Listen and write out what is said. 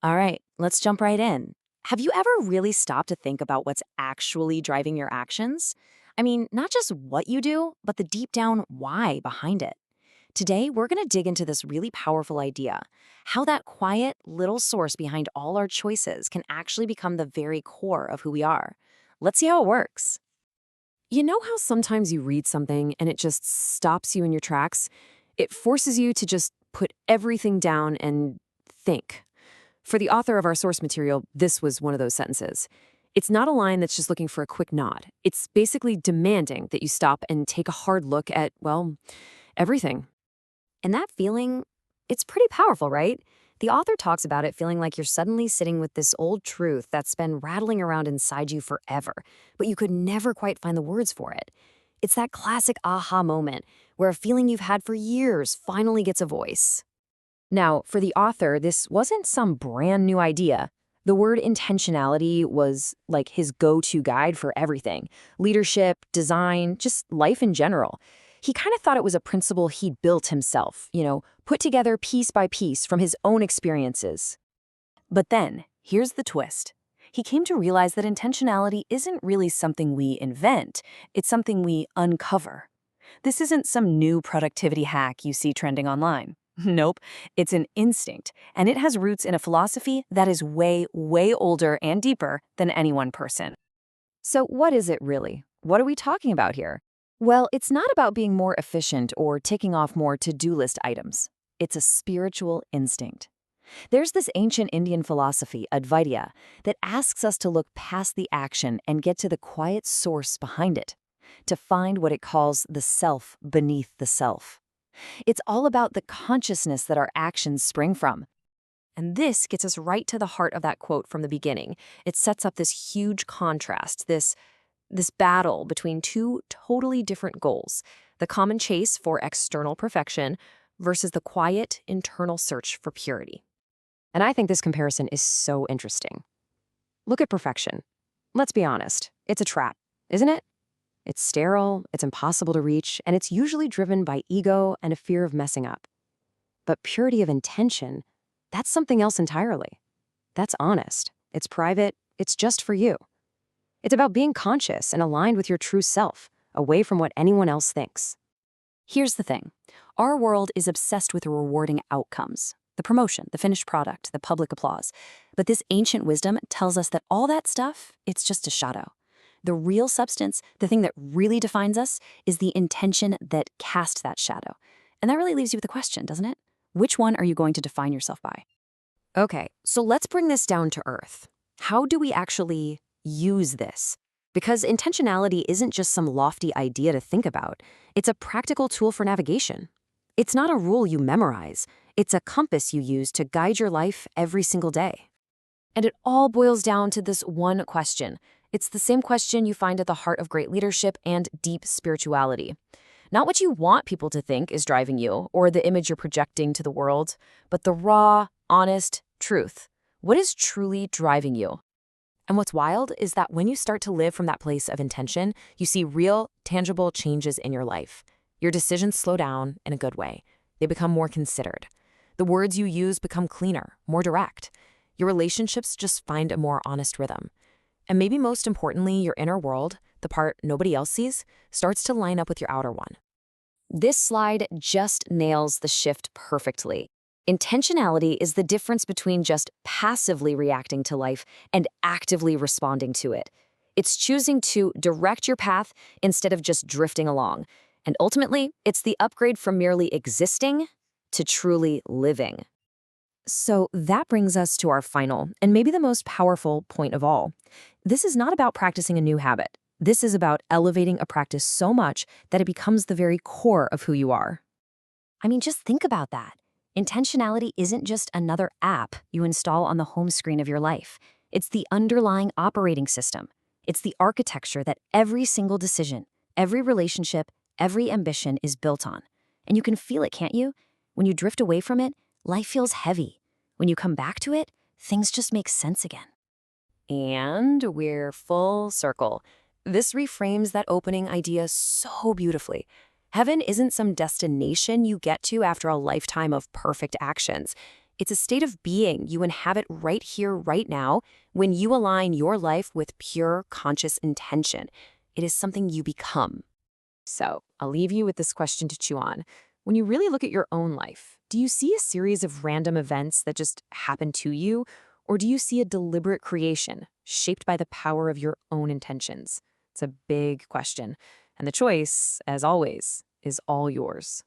All right, let's jump right in. Have you ever really stopped to think about what's actually driving your actions? I mean, not just what you do, but the deep down why behind it. Today, we're going to dig into this really powerful idea, how that quiet little source behind all our choices can actually become the very core of who we are. Let's see how it works. You know how sometimes you read something and it just stops you in your tracks? It forces you to just put everything down and think. For the author of our source material, this was one of those sentences. It's not a line that's just looking for a quick nod. It's basically demanding that you stop and take a hard look at, well, everything. And that feeling, it's pretty powerful, right? The author talks about it feeling like you're suddenly sitting with this old truth that's been rattling around inside you forever, but you could never quite find the words for it. It's that classic aha moment where a feeling you've had for years finally gets a voice. Now, for the author, this wasn't some brand new idea. The word intentionality was like his go-to guide for everything: leadership, design, just life in general. He kind of thought it was a principle he'd built himself, put together piece by piece from his own experiences. But then, here's the twist. He came to realize that intentionality isn't really something we invent, it's something we uncover. This isn't some new productivity hack you see trending online. Nope, it's an instinct, and it has roots in a philosophy that is way, way older and deeper than any one person. So what is it really? What are we talking about here? Well, it's not about being more efficient or ticking off more to-do list items. It's a spiritual instinct. There's this ancient Indian philosophy, Advaita, that asks us to look past the action and get to the quiet source behind it, to find what it calls the self beneath the self. It's all about the consciousness that our actions spring from. And this gets us right to the heart of that quote from the beginning. It sets up this huge contrast, this battle between two totally different goals: the common chase for external perfection versus the quiet internal search for purity. And I think this comparison is so interesting. Look at perfection. Let's be honest, it's a trap, isn't it? It's sterile, it's impossible to reach, and it's usually driven by ego and a fear of messing up. But purity of intention, that's something else entirely. That's honest, it's private, it's just for you. It's about being conscious and aligned with your true self, away from what anyone else thinks. Here's the thing. Our world is obsessed with rewarding outcomes: the promotion, the finished product, the public applause. But this ancient wisdom tells us that all that stuff, it's just a shadow. The real substance, the thing that really defines us, is the intention that cast that shadow. And that really leaves you with a question, doesn't it? Which one are you going to define yourself by? Okay, so let's bring this down to earth. How do we actually use this? Because intentionality isn't just some lofty idea to think about. It's a practical tool for navigation. It's not a rule you memorize. It's a compass you use to guide your life every single day. And it all boils down to this one question. It's the same question you find at the heart of great leadership and deep spirituality. Not what you want people to think is driving you, or the image you're projecting to the world, but the raw, honest truth. What is truly driving you? And what's wild is that when you start to live from that place of intention, you see real, tangible changes in your life. Your decisions slow down in a good way. They become more considered. The words you use become cleaner, more direct. Your relationships just find a more honest rhythm. And maybe most importantly, your inner world, the part nobody else sees, starts to line up with your outer one. This slide just nails the shift perfectly. Intentionality is the difference between just passively reacting to life and actively responding to it. It's choosing to direct your path instead of just drifting along. And ultimately, it's the upgrade from merely existing to truly living. So that brings us to our final, and maybe the most powerful point of all. This is not about practicing a new habit. This is about elevating a practice so much that it becomes the very core of who you are. I mean, just think about that. Intentionality isn't just another app you install on the home screen of your life. It's the underlying operating system. It's the architecture that every single decision, every relationship, every ambition is built on. And you can feel it, can't you? When you drift away from it, life feels heavy. When you come back to it, things just make sense again. And we're full circle. This reframes that opening idea so beautifully. Heaven isn't some destination you get to after a lifetime of perfect actions. It's a state of being you inhabit right here, right now, when you align your life with pure, conscious intention. It is something you become. So, I'll leave you with this question to chew on. When you really look at your own life, do you see a series of random events that just happen to you? Or do you see a deliberate creation shaped by the power of your own intentions? It's a big question. And the choice, as always, is all yours.